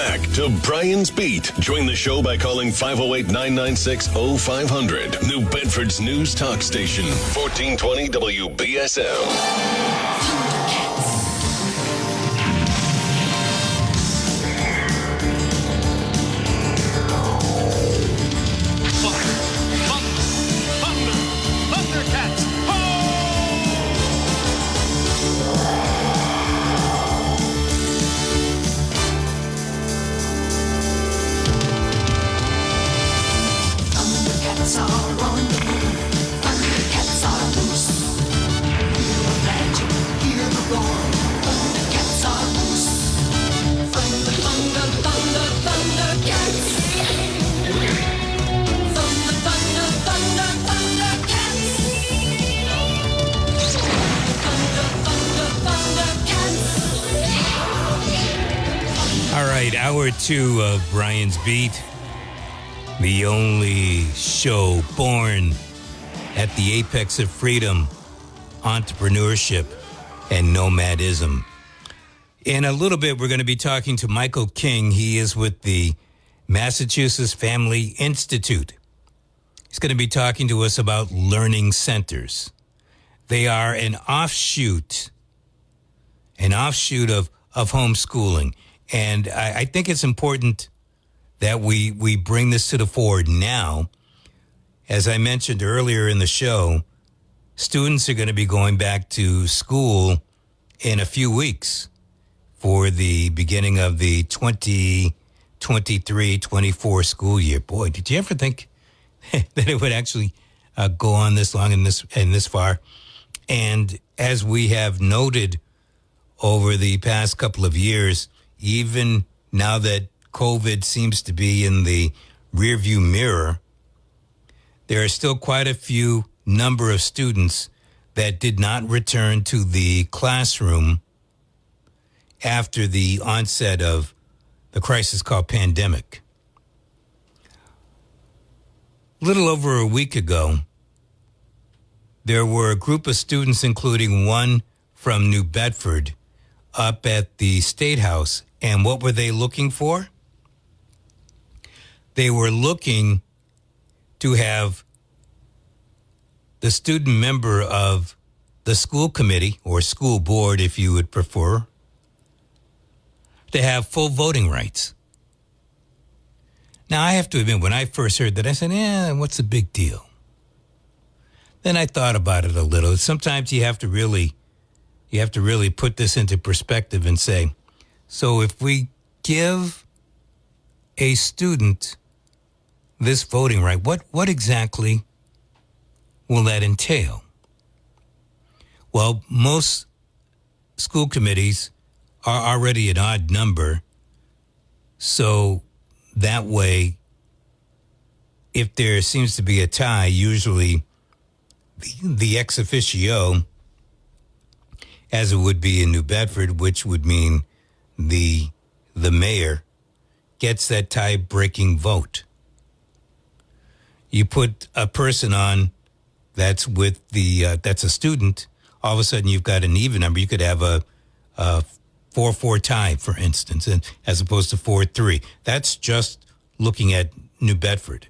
Back to Brian's Beat. Join the show by calling 508-996-0500. New Bedford's news talk station, 1420 WBSM. Hour two of Brian's Beat, the only show born at the apex of freedom, entrepreneurship, and nomadism. In a little bit, we're going to be talking to Michael King. He is with the Massachusetts Family Institute. He's going to be talking to us about learning centers. They are an offshoot of homeschooling. And I think it's important that we bring this to the fore now. As I mentioned earlier in the show, students are going to be going back to school in a few weeks for the beginning of the 2023-24 school year. Boy, did you ever think that it would actually go on this long and this far? And as we have noted over the past couple of years, even now that COVID seems to be in the rearview mirror, there are still quite a few number of students that did not return to the classroom after the onset of the crisis called pandemic. A little over a week ago, there were a group of students, including one from New Bedford, up at the State House. And what were they looking for? They were looking to have the student member of the school committee, or school board if you would prefer, to have full voting rights. Now, I have to admit, when I first heard that, I said, what's the big deal? Then I thought about it a little. Sometimes you have to really put this into perspective and say, so if we give a student this voting right, what exactly will that entail? Well, most school committees are already an odd number, so that way, if there seems to be a tie, usually the ex officio, as it would be in New Bedford, which would mean the mayor, gets that tie-breaking vote. You put a person on that's with that's a student, all of a sudden you've got an even number. You could have a 4-4 tie, for instance, and as opposed to 4-3. That's just looking at New Bedford.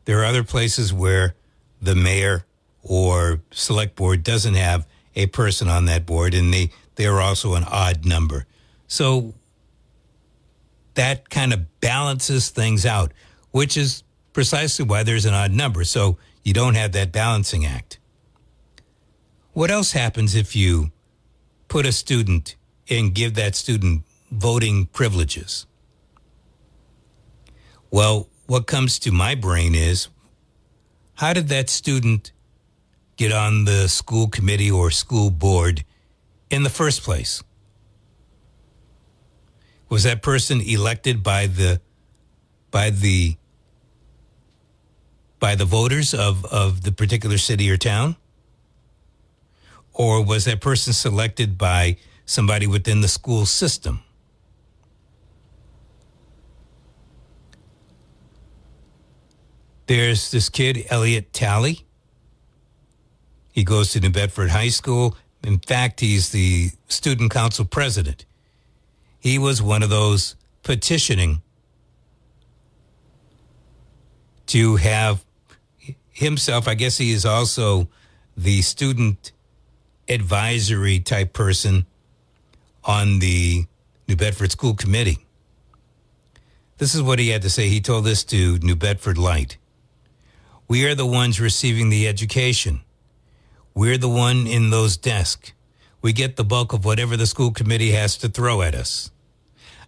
There are other places where the mayor or select board doesn't have a person on that board, and they are also an odd number. So that kind of balances things out, which is precisely why there's an odd number. So you don't have that balancing act. What else happens if you put a student and give that student voting privileges? Well, what comes to my brain is, how did that student get on the school committee or school board in the first place? Was that person elected by the voters of the particular city or town? Or was that person selected by somebody within the school system? There's this kid, Elliot Talley. He goes to New Bedford High School. In fact, he's the student council president. He was one of those petitioning to have himself, I guess he is also the student advisory type person on the New Bedford School Committee. This is what he had to say. He told this to New Bedford Light. We are the ones receiving the education. We're the one in those desks. We get the bulk of whatever the school committee has to throw at us.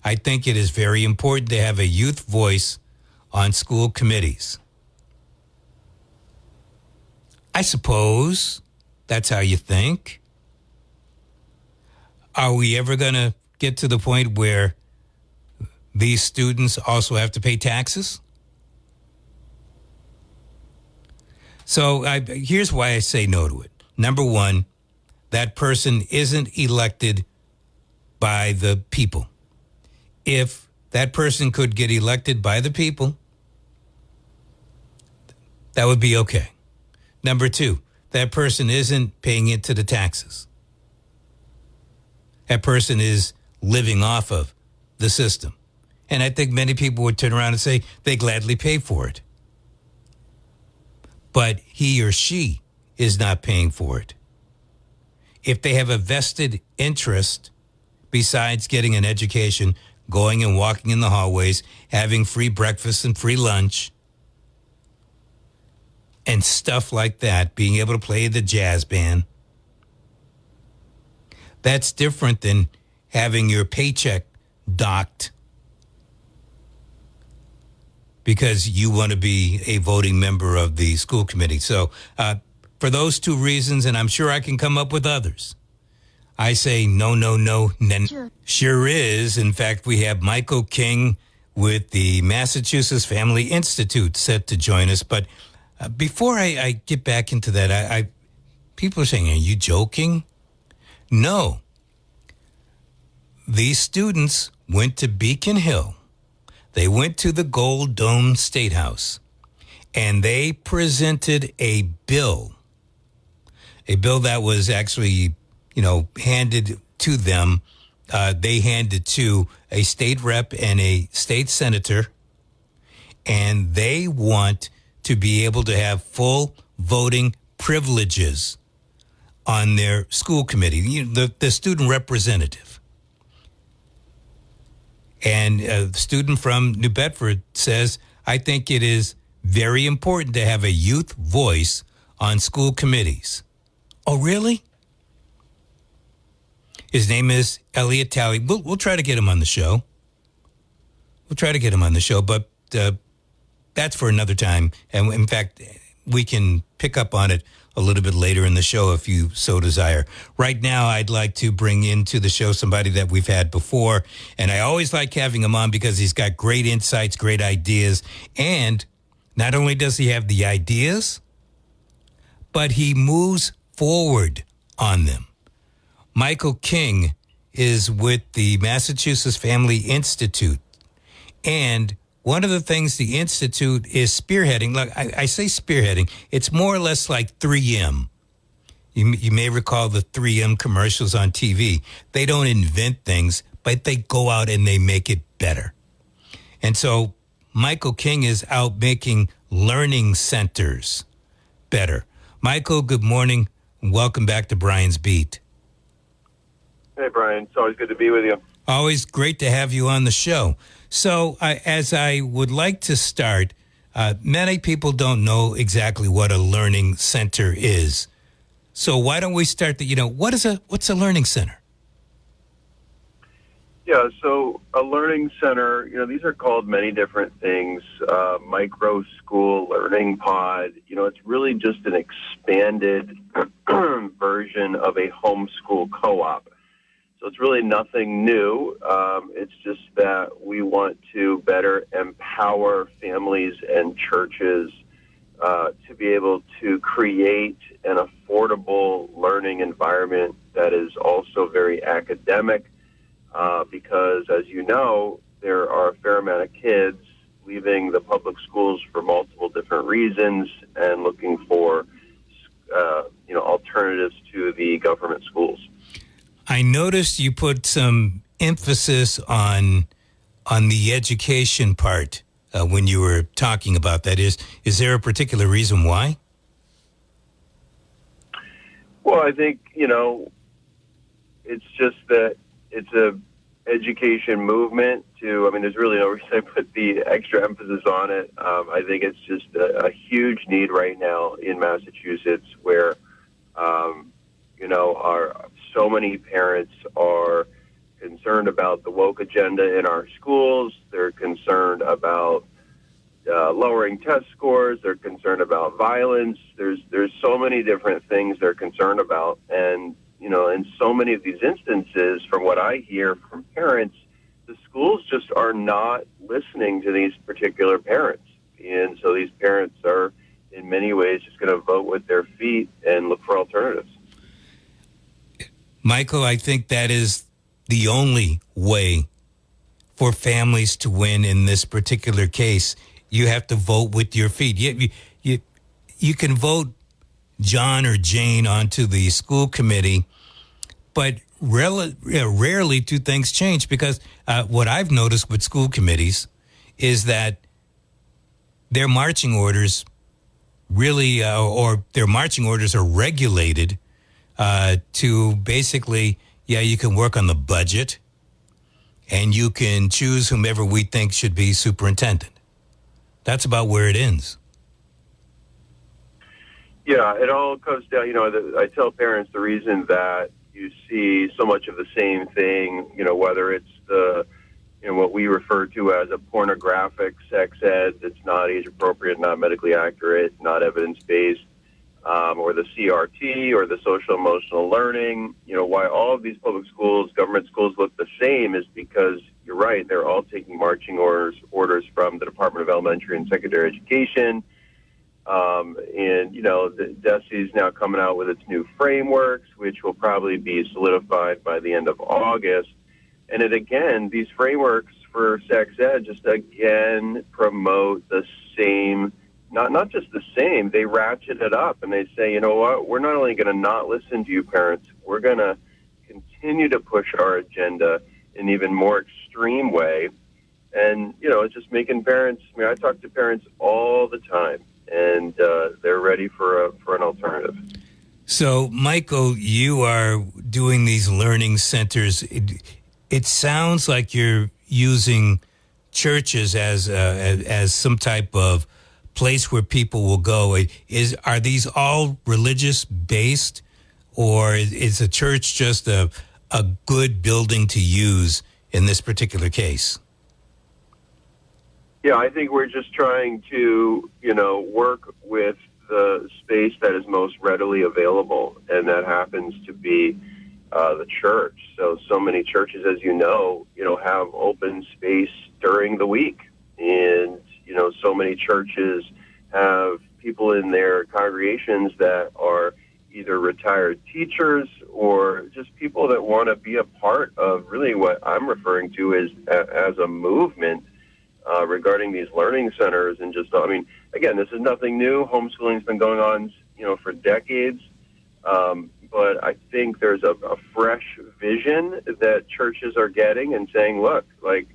I think it is very important to have a youth voice on school committees. I suppose that's how you think. Are we ever going to get to the point where these students also have to pay taxes? So here's why I say no to it. Number one, that person isn't elected by the people. If that person could get elected by the people, that would be okay. Number two, that person isn't paying into the taxes. That person is living off of the system. And I think many people would turn around and say they gladly pay for it. But he or she is not paying for it. If they have a vested interest besides getting an education, going and walking in the hallways, having free breakfast and free lunch, and stuff like that, being able to play the jazz band, that's different than having your paycheck docked because you want to be a voting member of the school committee. So for those two reasons, and I'm sure I can come up with others, I say no, no, no, no. Sure is. In fact, we have Michael King with the Massachusetts Family Institute set to join us. But before I get back into that, people are saying, are you joking? No. These students went to Beacon Hill. They went to the Gold Dome State House, and they presented a bill that was actually, handed to them. They handed to a state rep and a state senator, and they want to be able to have full voting privileges on their school committee, the student representative. And a student from New Bedford says, I think it is very important to have a youth voice on school committees. Oh, really? His name is Elliot Talley. We'll try to get him on the show. But that's for another time. And in fact, we can pick up on it a little bit later in the show if you so desire. Right now, I'd like to bring into the show somebody that we've had before. And I always like having him on because he's got great insights, great ideas. And not only does he have the ideas, but he moves forward on them. Michael King is with the Massachusetts Family Institute. And one of the things the Institute is spearheading, look, I say spearheading, it's more or less like 3M. You may recall the 3M commercials on TV. They don't invent things, but they go out and they make it better. And so Michael King is out making learning centers better. Michael, good morning. Welcome back to Brian's Beat. Hey, Brian. It's always good to be with you. Always great to have you on the show. So as I would like to start, many people don't know exactly what a learning center is. So why don't we start what's a learning center? Yeah, so a learning center, these are called many different things, micro school, learning pod. It's really just an expanded version of a homeschool co-op. So it's really nothing new. It's just that we want to better empower families and churches to be able to create an affordable learning environment that is also very academic because, as you know, there are a fair amount of kids leaving the public schools for multiple different reasons and looking for alternatives to the government schools. I noticed you put some emphasis on on the education part when you were talking about that. Is there a particular reason why? Well, I think, it's just that it's a education movement there's really no reason I put the extra emphasis on it. I think it's just a huge need right now in Massachusetts where, so many parents are concerned about the woke agenda in our schools. They're concerned about lowering test scores. They're concerned about violence. There's so many different things they're concerned about. And, in so many of these instances, from what I hear from parents, the schools just are not listening to these particular parents. And so these parents are, in many ways, just going to vote with their feet and look for alternatives. Michael, I think that is the only way for families to win in this particular case. You have to vote with your feet. You can vote John or Jane onto the school committee, but rarely do things change, because what I've noticed with school committees is that their marching orders really, or their marching orders are regulated to basically, you can work on the budget and you can choose whomever we think should be superintendent. That's about where it ends. Yeah, it all comes down, I tell parents the reason that you see so much of the same thing, whether it's what we refer to as a pornographic sex ed that's not age appropriate, not medically accurate, not evidence-based, or the CRT or the social emotional learning, why all of these public schools, government schools look the same is because you're right, they're all taking marching orders from the Department of Elementary and Secondary Education. The DESE is now coming out with its new frameworks, which will probably be solidified by the end of August. And these frameworks for sex ed just again promote the same, not just the same, they ratchet it up and they say, you know what, we're not only going to not listen to you parents, we're going to continue to push our agenda in an even more extreme way. And, it's just making parents, I talk to parents all the time, and they're ready for an alternative. So, Michael, you are doing these learning centers. It sounds like you're using churches as some type of place where people will go. Are these all religious based, or is a church just a good building to use in this particular case? Yeah, I think we're just trying to, work with the space that is most readily available, and that happens to be the church. So many churches, as have open space during the week, and so many churches have people in their congregations that are either retired teachers or just people that want to be a part of really what I'm referring to as a movement regarding these learning centers. And just, again, this is nothing new. Homeschooling's been going on, for decades. But I think there's a fresh vision that churches are getting and saying, look, like,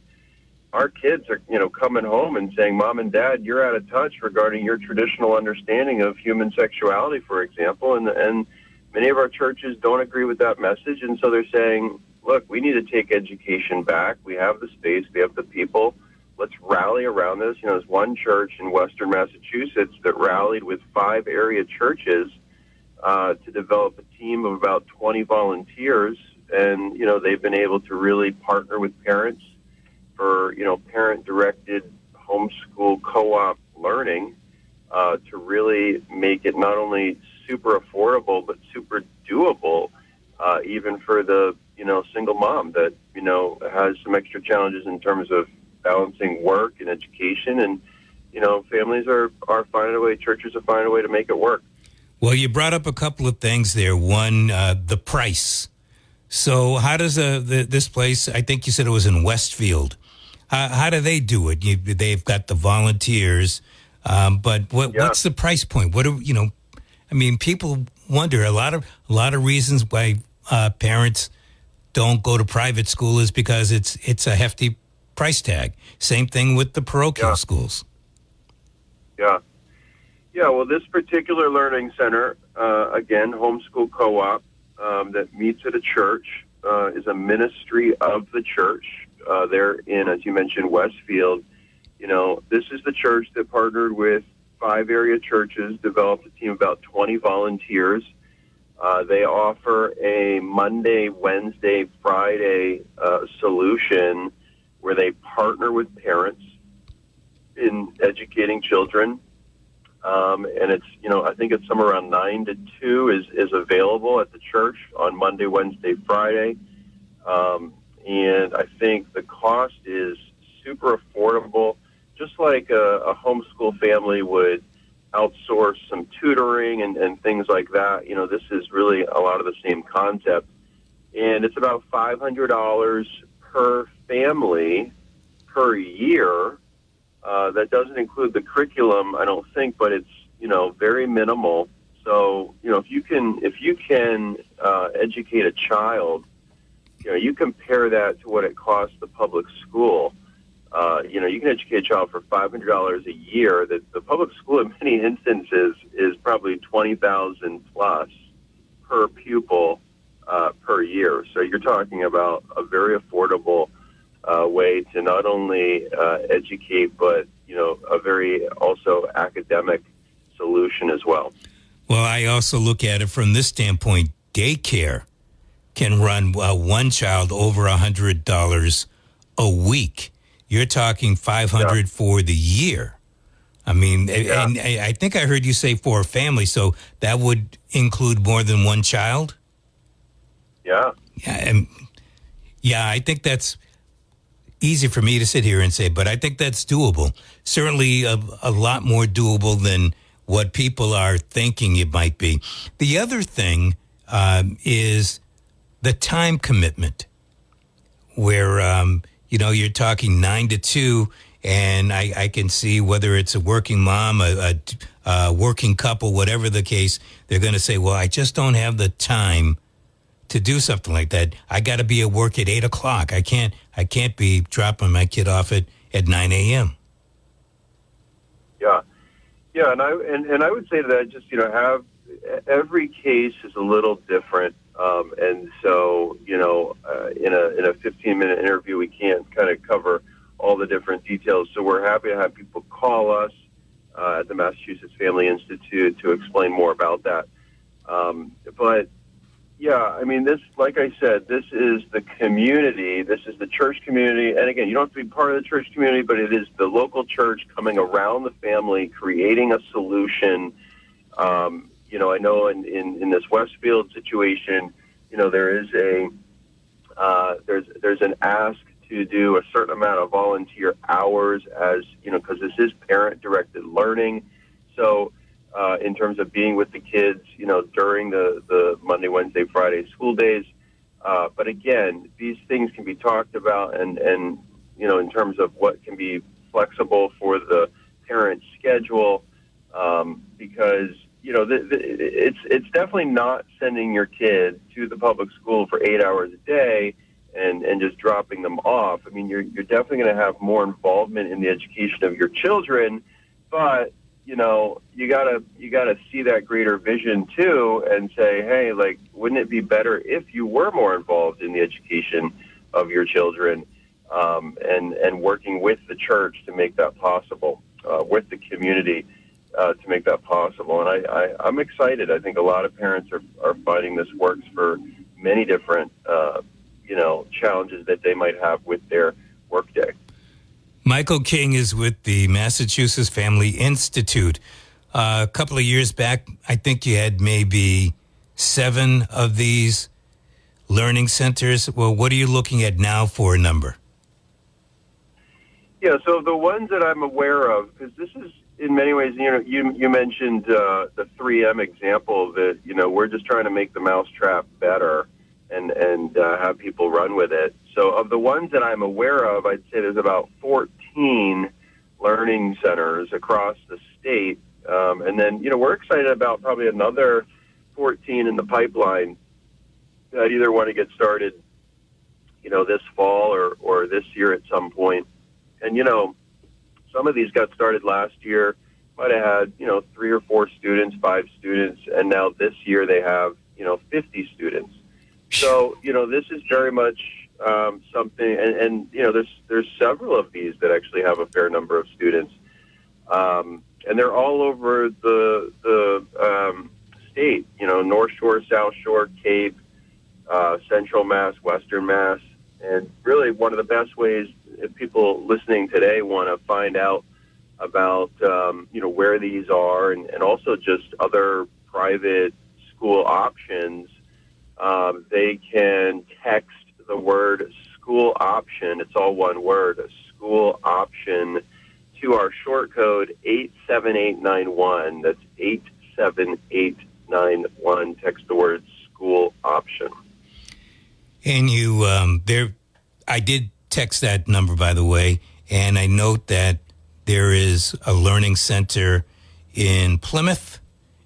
our kids are, coming home and saying, Mom and Dad, you're out of touch regarding your traditional understanding of human sexuality, for example. And many of our churches don't agree with that message. And so they're saying, look, we need to take education back. We have the space. We have the people. Let's rally around this. There's one church in Western Massachusetts that rallied with 5 area churches to develop a team of about 20 volunteers. And, they've been able to really partner with parents for, parent-directed homeschool co-op learning to really make it not only super affordable, but super doable, even for the, single mom that, has some extra challenges in terms of balancing work and education. And, families are finding a way, churches are finding a way to make it work. Well, you brought up a couple of things there. One, the price. So how does this place, I think you said it was in Westfield, how do they do it? They've got the volunteers, but what's the price point? What do people wonder. A lot of reasons why parents don't go to private school is because it's a hefty price tag. Same thing with the parochial schools. Yeah. Yeah, well, this particular learning center, again, homeschool co-op that meets at a church, is a ministry of the church. They're in, as you mentioned, Westfield. This is the church that partnered with 5 area churches, developed a team of about 20 volunteers. They offer a Monday, Wednesday, Friday solution where they partner with parents in educating children. And it's, I think it's somewhere around 9 to 2 is available at the church on Monday, Wednesday, Friday. And I think the cost is super affordable, just like a homeschool family would outsource some tutoring and things like that. This is really a lot of the same concept. And it's about $500 per family per year. That doesn't include the curriculum, I don't think, but it's, very minimal. So, if you can educate a child, you compare that to what it costs the public school. You can educate a child for $500 a year. The public school, in many instances, is probably $20,000 plus per pupil per year. So you're talking about a very affordable way to not only educate, but a very also academic solution as well. Well, I also look at it from this standpoint. Daycare can run one child over $100 a week. You're talking $500 for the year. I mean, and I think I heard you say for a family, so that would include more than one child? Yeah. Yeah, I think that's easy for me to sit here and say, but I think that's doable. Certainly a lot more doable than what people are thinking it might be. The other thing is the time commitment, where, you're talking 9 to 2, and I can see whether it's a working mom, a working couple, whatever the case, they're going to say, well, I just don't have the time to do something like that. I got to be at work at 8 o'clock. I can't be dropping my kid off at 9 a.m. Yeah, and I would say that just have every case is a little different, and so in a 15-minute interview we can't kind of cover all the different details. So we're happy to have people call us at the Massachusetts Family Institute to explain more about that. But yeah, I mean, this, like I said, this is the community. This is the church community. And again, you don't have to be part of the church community, but it is the local church coming around the family, creating a solution. I know in this Westfield situation, there is there's an ask to do a certain amount of volunteer hours as, because this is parent-directed learning. So in terms of being with the kids, during the Monday, Wednesday, Friday school days. But again, these things can be talked about and in terms of what can be flexible for the parent schedule, because, it's definitely not sending your kid to the public school for 8 hours a day and just dropping them off. I mean, you're definitely going to have more involvement in the education of your children, but you gotta see that greater vision too, and say, hey, like, wouldn't it be better if you were more involved in the education of your children, and working with the church to make that possible, with the community to make that possible. And I'm excited. I think a lot of parents are finding this works for many different challenges that they might have with their workday. Michael King is with the Massachusetts Family Institute. A couple of years back, I think you had maybe 7 of these learning centers. Well, what are you looking at now for a number? Yeah, so the ones that I'm aware of, because this is in many ways, you mentioned the 3M example that, we're just trying to make the mousetrap better and have people run with it. So of the ones that I'm aware of, I'd say there's about 14 learning centers across the state. And then, we're excited about probably another 14 in the pipeline that either want to get started, this fall or this year at some point. And, some of these got started last year, might have had, 3 or 4 students, 5 students, and now this year they have, 50 students. So, this is very much something, and there's several of these that actually have a fair number of students. And they're all over the state, North Shore, South Shore, Cape, Central Mass, Western Mass. And really one of the best ways, if people listening today want to find out about, where these are and also just other private school options, they can text the word school option. It's all one word, a school option, to our short code 87891. That's 87891. Text the word school option. And you, I did text that number, by the way, and I note that there is a learning center in Plymouth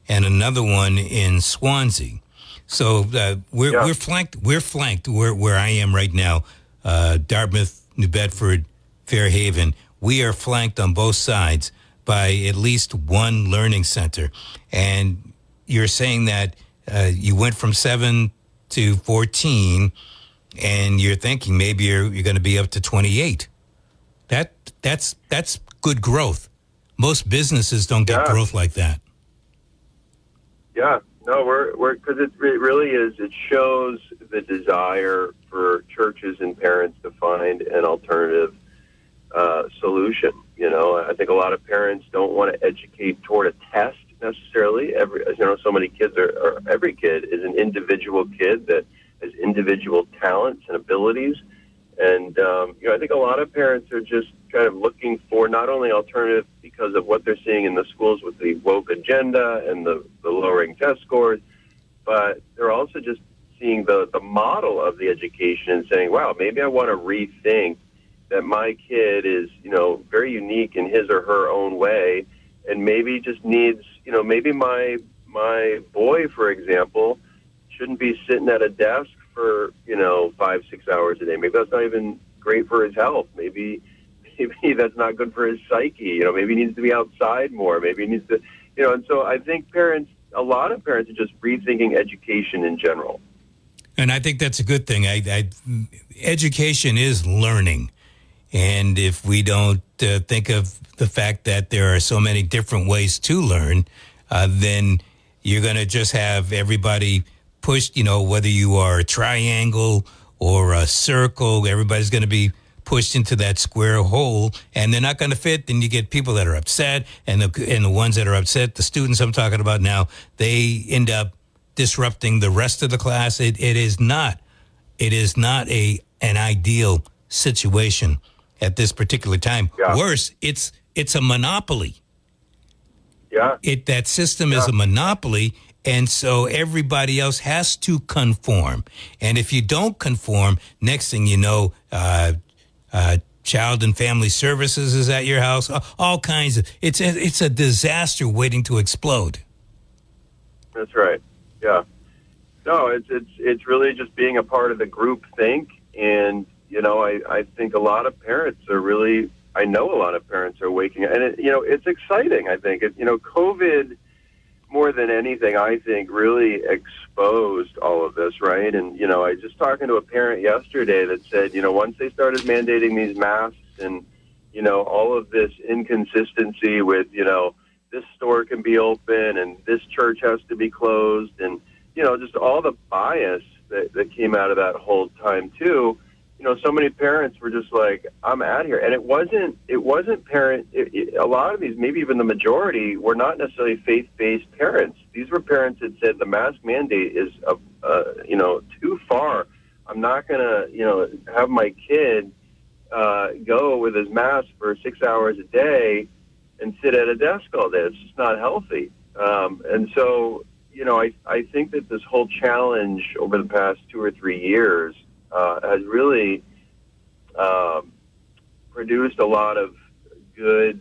and another one in Swansea. So we're flanked. We're flanked where I am right now. Dartmouth, New Bedford, Fairhaven. We are flanked on both sides by at least one learning center. And you're saying that you went from 7 to 14, and you're thinking maybe you're going to be up to 28. That's good growth. Most businesses don't get growth like that. Yeah, no, we're because it really is. It shows the desire for churches and parents to find an alternative solution. I think a lot of parents don't want to educate toward a test necessarily. So many kids or every kid is an individual kid that has individual talents and abilities. And, I think a lot of parents are just kind of looking for not only alternative because of what they're seeing in the schools with the woke agenda and the lowering test scores, but they're also just seeing the model of the education and saying, wow, maybe I want to rethink that my kid is, very unique in his or her own way, and maybe just needs, maybe my boy, for example, shouldn't be sitting at a desk for 5-6 hours a day. Maybe that's not even great for his health. Maybe that's not good for his psyche. Maybe he needs to be outside more. Maybe he needs to, and so I think a lot of parents are just rethinking education in general. And I think that's a good thing. Education is learning. And if we don't think of the fact that there are so many different ways to learn, then you're going to just have everybody pushed, whether you are a triangle or a circle, everybody's going to be pushed into that square hole, and they're not going to fit. Then you get people that are upset, and the ones that are upset, the students I'm talking about now, they end up disrupting the rest of the class. It is not an ideal situation at this particular time. Yeah. Worse, it's a monopoly. Yeah. That system is a monopoly. And so everybody else has to conform. And if you don't conform, next thing you know, Child and Family Services is at your house. All kinds of. It's a disaster waiting to explode. That's right. Yeah. No, it's really just being a part of the group think. And, I think a lot of parents are really, I know a lot of parents are waking up. And, it's exciting, I think. COVID, more than anything, I think, really exposed all of this, right? And, I was just talking to a parent yesterday that said, once they started mandating these masks and, all of this inconsistency with, this store can be open and this church has to be closed and, just all the bias that came out of that whole time, too. So many parents were just like, I'm out of here. And it wasn't a lot of these, maybe even the majority, were not necessarily faith-based parents. These were parents that said the mask mandate is, too far. I'm not going to, have my kid go with his mask for 6 hours a day and sit at a desk all day. It's just not healthy. And so, I think that this whole challenge over the past 2 or 3 years has really produced a lot of good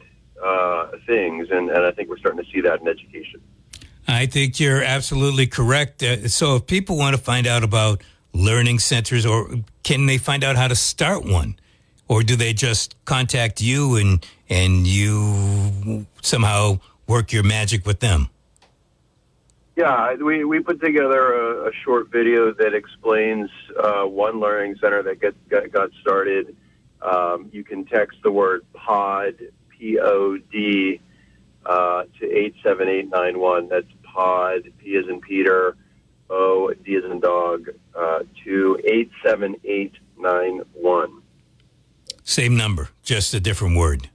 things, and I think we're starting to see that in education. I think you're absolutely correct. So if people want to find out about learning centers, or can they find out how to start one? Or do they just contact you and you somehow work your magic with them? Yeah, we put together a short video that explains one learning center that got started. You can text the word POD, P-O-D, to 87891. That's POD, P as in Peter, O, D as in dog, to 87891. Same number, just a different word.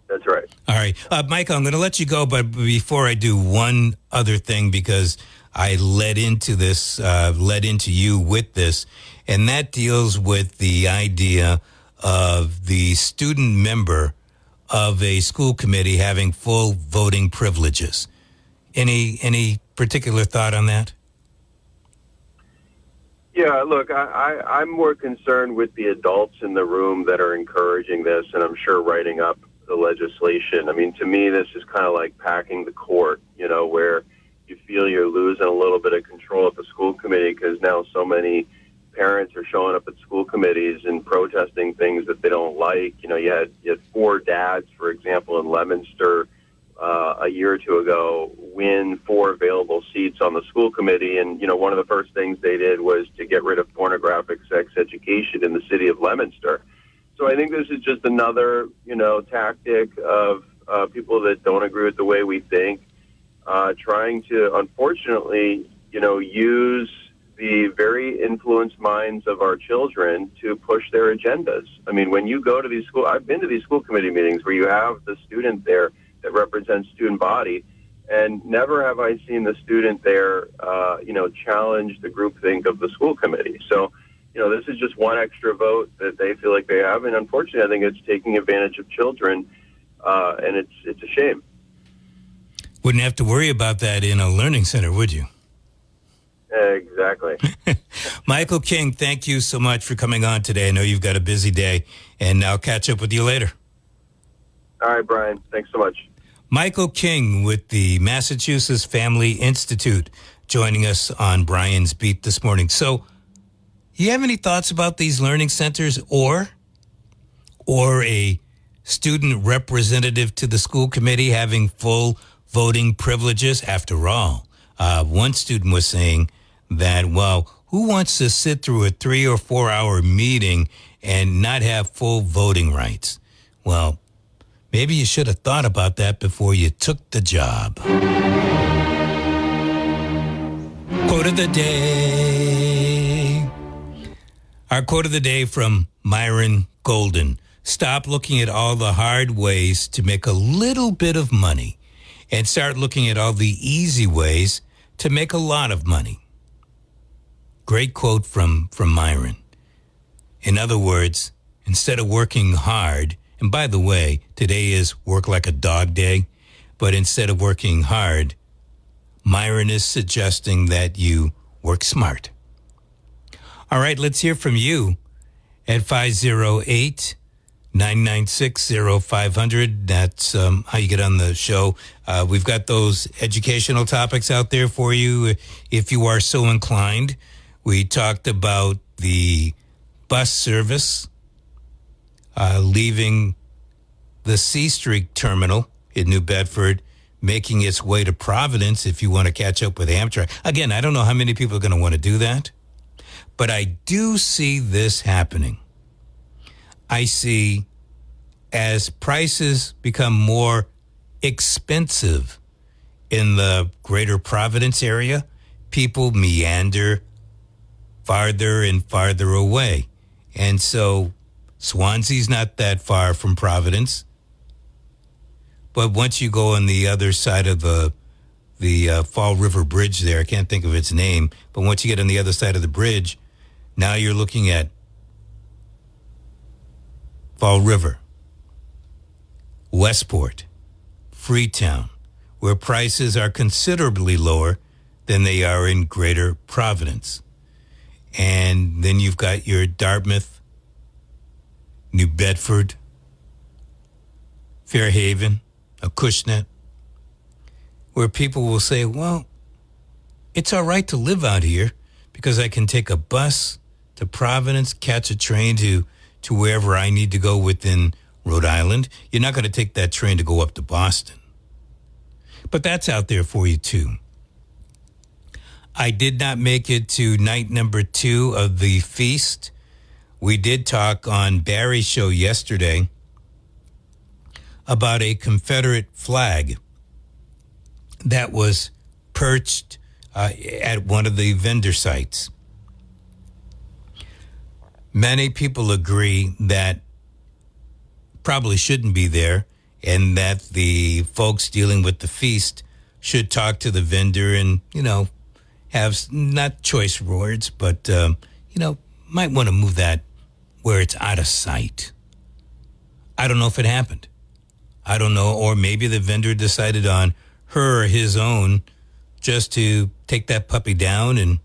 That's right. All right. Michael, I'm going to let you go, but before I do, one other thing, because I led into you with this, and that deals with the idea of the student member of a school committee having full voting privileges. Any particular thought on that? Yeah, look, I'm more concerned with the adults in the room that are encouraging this, and I'm sure writing up the legislation. I mean, to me, this is kind of like packing the court, where you feel you're losing a little bit of control at the school committee because now so many parents are showing up at school committees and protesting things that they don't like. You had 4 dads, for example, in Leominster a year or two ago win 4 available seats on the school committee. And, one of the first things they did was to get rid of pornographic sex education in the city of Leominster. So I think this is just another, tactic of people that don't agree with the way we think, trying to, unfortunately, use the very influenced minds of our children to push their agendas. I mean, when you go to these I've been to these school committee meetings where you have the student there that represents student body, and never have I seen the student there, challenge the groupthink of the school committee. So, this is just one extra vote that they feel like they have, and unfortunately, I think it's taking advantage of children, and it's a shame. Wouldn't have to worry about that in a learning center, would you? Exactly. Michael King, thank you so much for coming on today. I know you've got a busy day, and I'll catch up with you later. All right, Brian. Thanks so much. Michael King with the Massachusetts Family Institute joining us on Brian's Beat this morning. So, you have any thoughts about these learning centers or a student representative to the school committee having full voting privileges? After all, one student was saying that, well, who wants to sit through a 3 or 4 hour meeting and not have full voting rights? Well, maybe you should have thought about that before you took the job. Quote of the day. Our quote of the day from Myron Golden. Stop looking at all the hard ways to make a little bit of money and start looking at all the easy ways to make a lot of money. Great quote from Myron. In other words, instead of working hard, and by the way, today is work like a dog day, but instead of working hard, Myron is suggesting that you work smart. All right, let's hear from you at 508-996-0500. That's how you get on the show. We've got those educational topics out there for you if you are so inclined. We talked about the bus service leaving the C Street terminal in New Bedford, making its way to Providence if you want to catch up with Amtrak. Again, I don't know how many people are going to want to do that, but I do see this happening. I see as prices become more expensive in the greater Providence area, people meander farther and farther away. And so Swansea's not that far from Providence. But once you go on the other side of the Fall River Bridge there, I can't think of its name, but once you get on the other side of the bridge, now you're looking at Fall River, Westport, Freetown, where prices are considerably lower than they are in Greater Providence. And then you've got your Dartmouth, New Bedford, Fairhaven, Acushnet, where people will say, well, it's all right to live out here because I can take a bus to Providence, catch a train to wherever I need to go within Rhode Island. You're not going to take that train to go up to Boston. But that's out there for you, too. I did not make it to night number 2 of the feast. We did talk on Barry's show yesterday about a Confederate flag that was perched at one of the vendor sites. Many people agree that probably shouldn't be there, and that the folks dealing with the feast should talk to the vendor and, have not choice words, but, might want to move that where it's out of sight. I don't know if it happened. I don't know, or maybe the vendor decided on her or his own just to take that puppy down and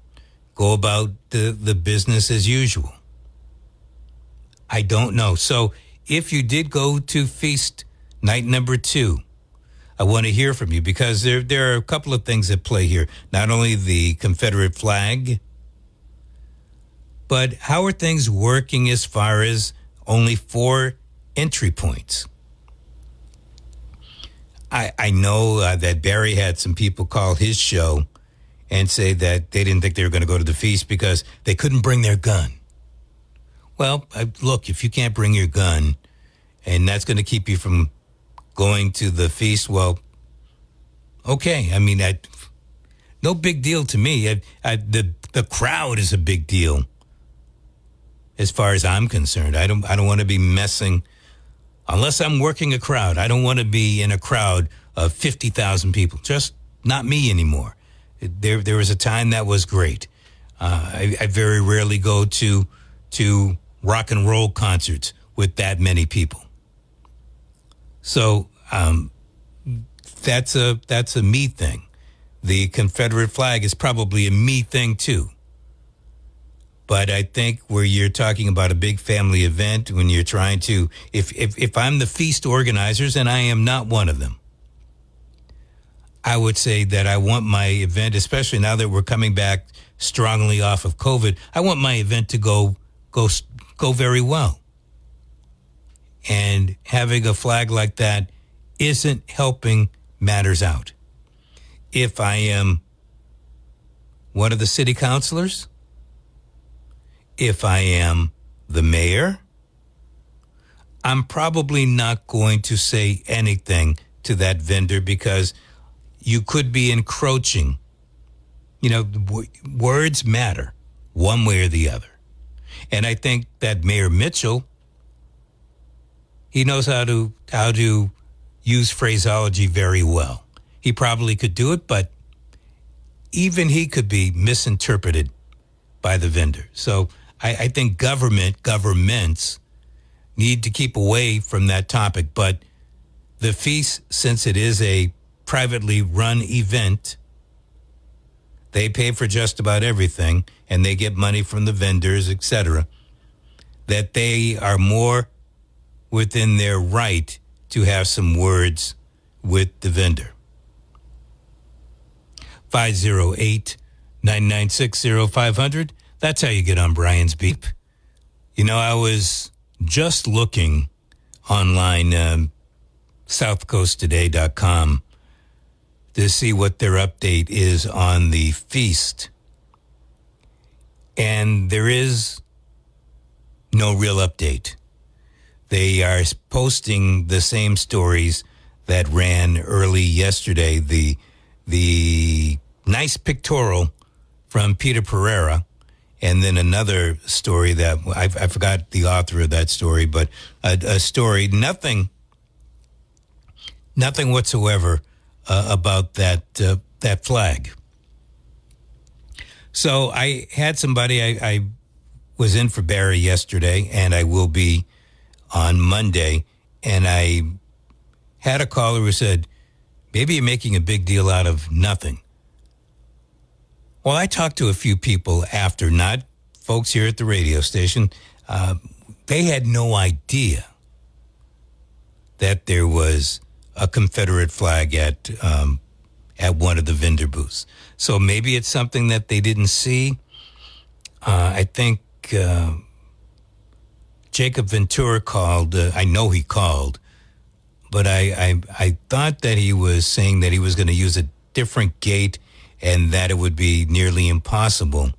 go about the business as usual. I don't know. So if you did go to feast night number 2, I want to hear from you, because there are a couple of things at play here. Not only the Confederate flag, but how are things working as far as only 4 entry points? I know that Barry had some people call his show and say that they didn't think they were going to go to the feast because they couldn't bring their gun. Well, look, if you can't bring your gun and that's going to keep you from going to the feast, well, okay. I mean, no big deal to me. The crowd is a big deal as far as I'm concerned. I don't want to be messing, unless I'm working a crowd. I don't want to be in a crowd of 50,000 people. Just not me anymore. There was a time that was great. I very rarely go to rock and roll concerts with that many people. So that's a me thing. The Confederate flag is probably a me thing too. But I think where you're talking about a big family event, when you're trying to, if I'm the feast organizers, and I am not one of them, I would say that I want my event, especially now that we're coming back strongly off of COVID, I want my event to go very well. And having a flag like that isn't helping matters out. If I am one of the city councilors, if I am the mayor, I'm probably not going to say anything to that vendor, because you could be encroaching. Words matter one way or the other. And I think that Mayor Mitchell, he knows how to use phraseology very well. He probably could do it, but even he could be misinterpreted by the vendor. So I think governments need to keep away from that topic. But the feast, since it is a privately run event, they pay for just about everything, and they get money from the vendors, etc., that they are more within their right to have some words with the vendor. 508-996-0500. That's how you get on Brian's Beep. I was just looking online, SouthCoastToday.com, to see what their update is on the feast. And there is no real update. They are posting the same stories that ran early yesterday. The nice pictorial from Peter Pereira, and then another story that I forgot the author of that story, but a story, nothing whatsoever about that flag. So I had somebody, I was in for Barry yesterday, and I will be on Monday, and I had a caller who said, maybe you're making a big deal out of nothing. Well, I talked to a few people after, not folks here at the radio station. They had no idea that there was a Confederate flag at one of the vendor booths. So maybe it's something that they didn't see. I think Jacob Ventura called. I know he called, but I thought that he was saying that he was going to use a different gate and that it would be nearly impossible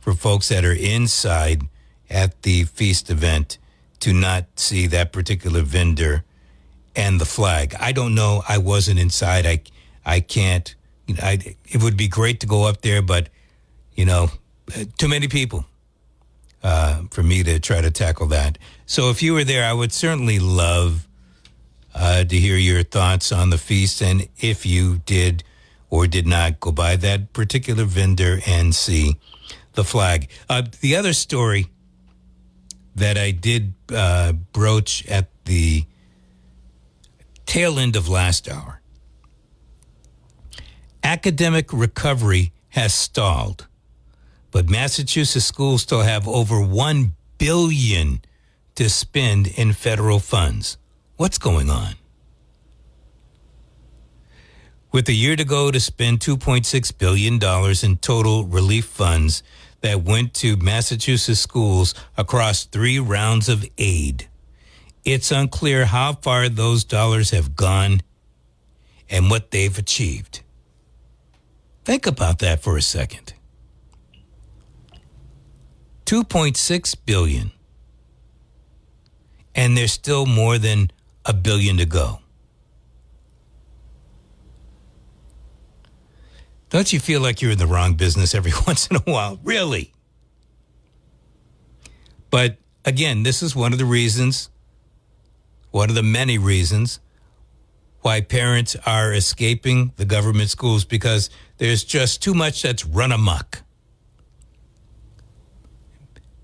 for folks that are inside at the feast event to not see that particular vendor and the flag. I don't know. I wasn't inside. I can't. It would be great to go up there, but, too many people for me to try to tackle that. So if you were there, I would certainly love to hear your thoughts on the feast and if you did or did not go by that particular vendor and see the flag. The other story that I did broach at the tail end of last hour. Academic recovery has stalled, but Massachusetts schools still have over $1 billion to spend in federal funds. What's going on? With a year to go to spend $2.6 billion in total relief funds that went to Massachusetts schools across 3 rounds of aid, it's unclear how far those dollars have gone and what they've achieved. Think about that for a second. $2.6 billion, and there's still more than $1 billion to go. Don't you feel like you're in the wrong business every once in a while? Really? But again, this is one of the reasons, one of the many reasons why parents are escaping the government schools, because there's just too much that's run amok.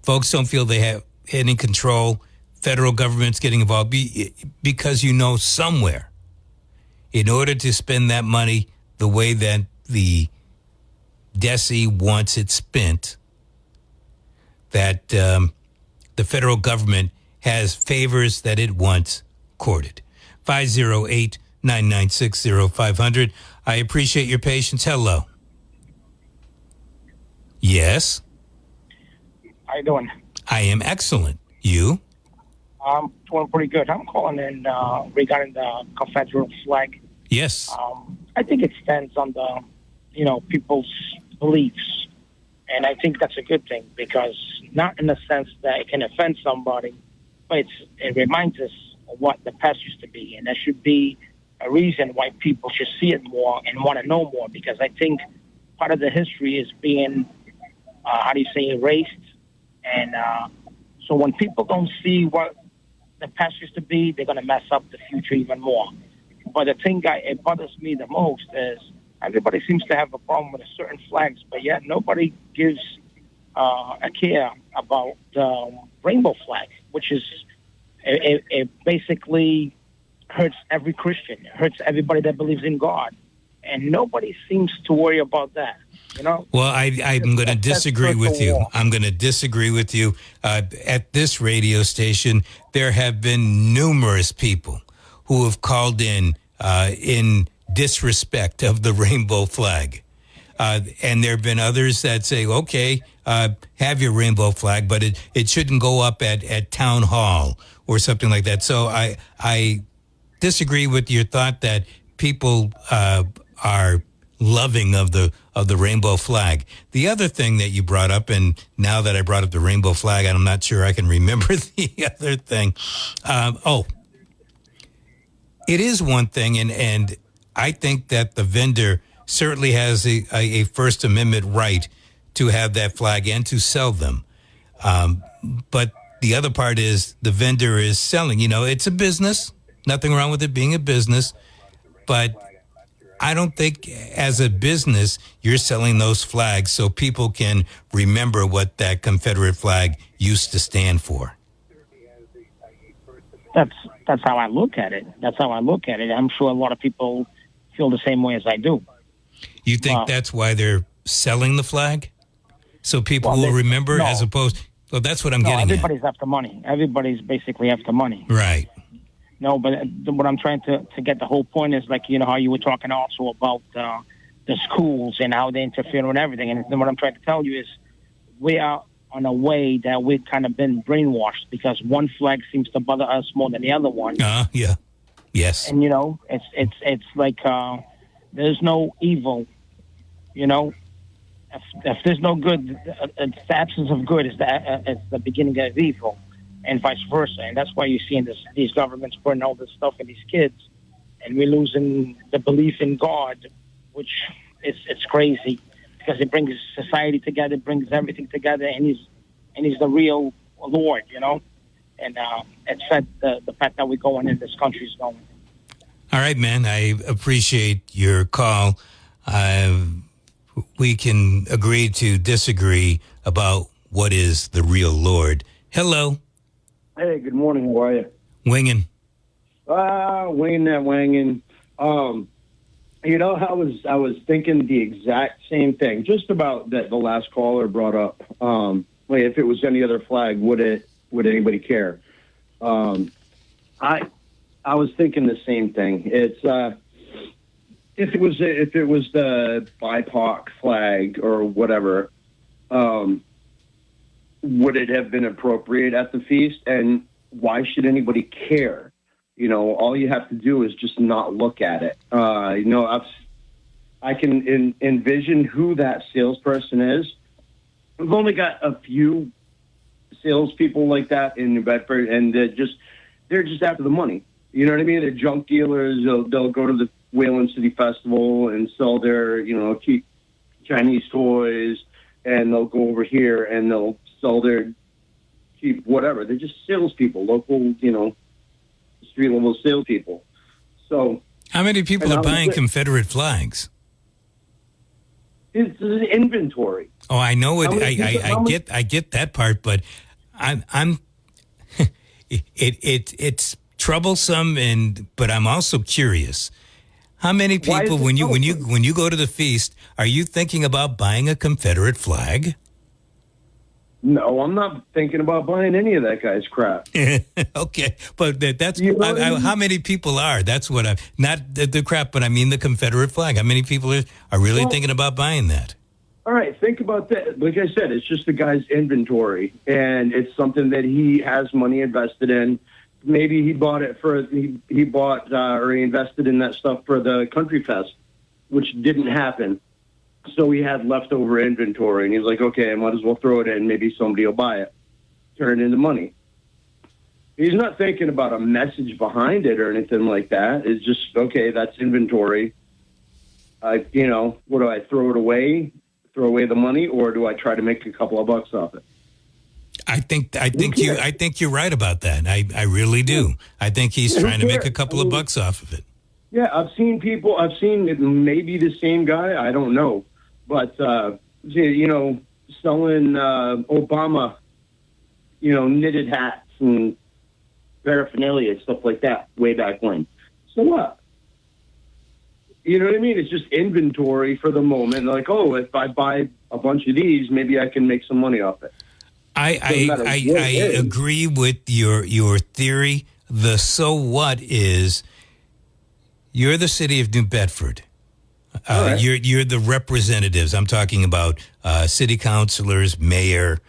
Folks don't feel they have any control. Federal government's getting involved because somewhere, in order to spend that money the way that the DESE wants it spent, that the federal government has favors that it wants courted. 508-996-0500. I appreciate your patience. Hello. Yes. How you doing? I am excellent. You? I'm doing pretty good. I'm calling in regarding the Confederate flag. Yes. I think it stands on the, people's beliefs. And I think that's a good thing, because not in the sense that it can offend somebody, but it reminds us of what the past used to be. And there should be a reason why people should see it more and want to know more, because I think part of the history is being, erased. And so when people don't see what the past used to be, they're going to mess up the future even more. But the thing it bothers me the most is everybody seems to have a problem with certain flags, but yet nobody gives a care about the rainbow flag, which is it basically hurts every Christian. It hurts everybody that believes in God. And nobody seems to worry about that. Well, I'm going to disagree with you. I'm going to disagree with you. At this radio station, there have been numerous people who have called in disrespect of the rainbow flag. And there have been others that say, okay, have your rainbow flag, but it shouldn't go up at town hall or something like that. So I disagree with your thought that people are loving of the rainbow flag. The other thing that you brought up, and now that I brought up the rainbow flag, I'm not sure I can remember the other thing. It is one thing, and I think that the vendor certainly has a First Amendment right to have that flag and to sell them. But the other part is the vendor is selling. It's a business. Nothing wrong with it being a business. But I don't think as a business you're selling those flags so people can remember what that Confederate flag used to stand for. That's how I look at it. I'm sure a lot of people feel the same way as I do. You think that's why they're selling the flag? So people will remember as opposed... Well, that's what I'm getting everybody's after money. Everybody's basically after money. Right. No, but what I'm trying to get the whole point is, like, how you were talking also about the schools and how they interfere with everything. And then what I'm trying to tell you is we are on a way that we've kind of been brainwashed because one flag seems to bother us more than the other one. Yeah. Yes. And, it's like there's no evil, If there's no good, the absence of good is the beginning of evil, and vice versa. And that's why you're seeing these governments putting all this stuff in these kids, and we're losing the belief in God, which it's crazy because it brings society together, brings everything together, and he's the real Lord, And it's sad the fact that we're going in this country is going. All right, man. I appreciate your call. We can agree to disagree about what is the real Lord. Hello. Hey, good morning. How are you? Winging. Winging. I was thinking the exact same thing, just about that the last caller brought up. If it was any other flag, would anybody care? I was thinking the same thing. It's if it was the BIPOC flag or whatever, would it have been appropriate at the feast? And why should anybody care? All you have to do is just not look at it. I can envision who that salesperson is. We've only got a few salespeople like that in New Bedford, and they're just after the money. You know what I mean? They're junk dealers. They'll go to the Wayland City Festival and sell their, cheap Chinese toys, and they'll go over here and they'll sell their cheap whatever. They're just salespeople, local, street level salespeople. So, how many people are buying Confederate flags? It's an inventory. Oh, I know it. I get that part, but I'm it's troublesome, but I'm also curious. How many people, when you go to the feast, are you thinking about buying a Confederate flag? No, I'm not thinking about buying any of that guy's crap. Okay, but that's how many people are. That's what I'm not the crap, but I mean the Confederate flag. How many people are really thinking about buying that? All right, think about that. Like I said, it's just the guy's inventory, and it's something that he has money invested in. Maybe he bought it or he invested in that stuff for the Country Fest, which didn't happen. So he had leftover inventory, and he's like, okay, I might as well throw it in. Maybe somebody will buy it, turn it into money. He's not thinking about a message behind it or anything like that. It's just, okay, that's inventory. What do I throw it away? Throw away the money, or do I try to make a couple of bucks off it? I think you're right about that. I really do. I think he's trying to make a couple of bucks off of it. Yeah, I've seen maybe the same guy. I don't know. But, selling Obama, knitted hats and paraphernalia, stuff like that, way back when. So what? You know what I mean? It's just inventory for the moment. Like, if I buy a bunch of these, maybe I can make some money off it. I agree with your theory. The so what is you're the city of New Bedford. Right. You're the representatives. I'm talking about city councilors, mayor,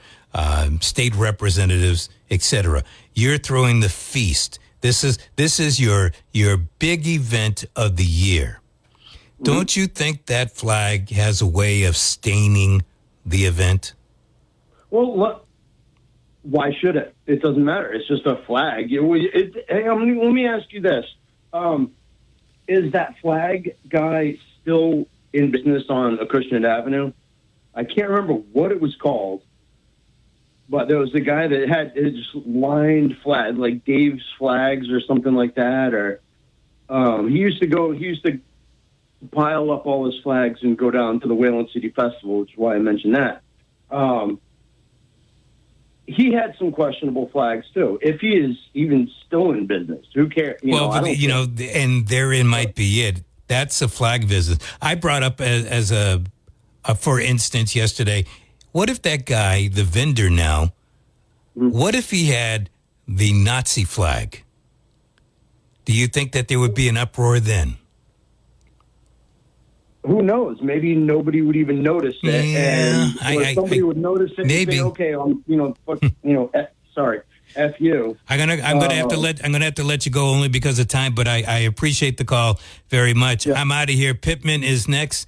state representatives, etc. You're throwing the feast. This is your big event of the year. Mm-hmm. Don't you think that flag has a way of staining the event? Well, look, why should it? It doesn't matter. It's just a flag. Let me ask you this. Is that flag guy still in business on Acushnet Avenue? I can't remember what it was called, but there was a guy that had just lined flag, like Dave's Flags or something like that. Or he used to pile up all his flags and go down to the Wayland City Festival, which is why I mentioned that. He had some questionable flags too. If he is even still in business, who cares? And therein might be it. That's a flag visit. I brought up as a for instance yesterday. What if that guy, the vendor now, what if he had the Nazi flag? Do you think that there would be an uproar then? who knows? Maybe nobody would even notice it, and somebody would notice it. Maybe. And say, okay, sorry, F you. I'm gonna have to let you go only because of time, but I appreciate the call very much. Yeah. I'm out of here. Pittman is next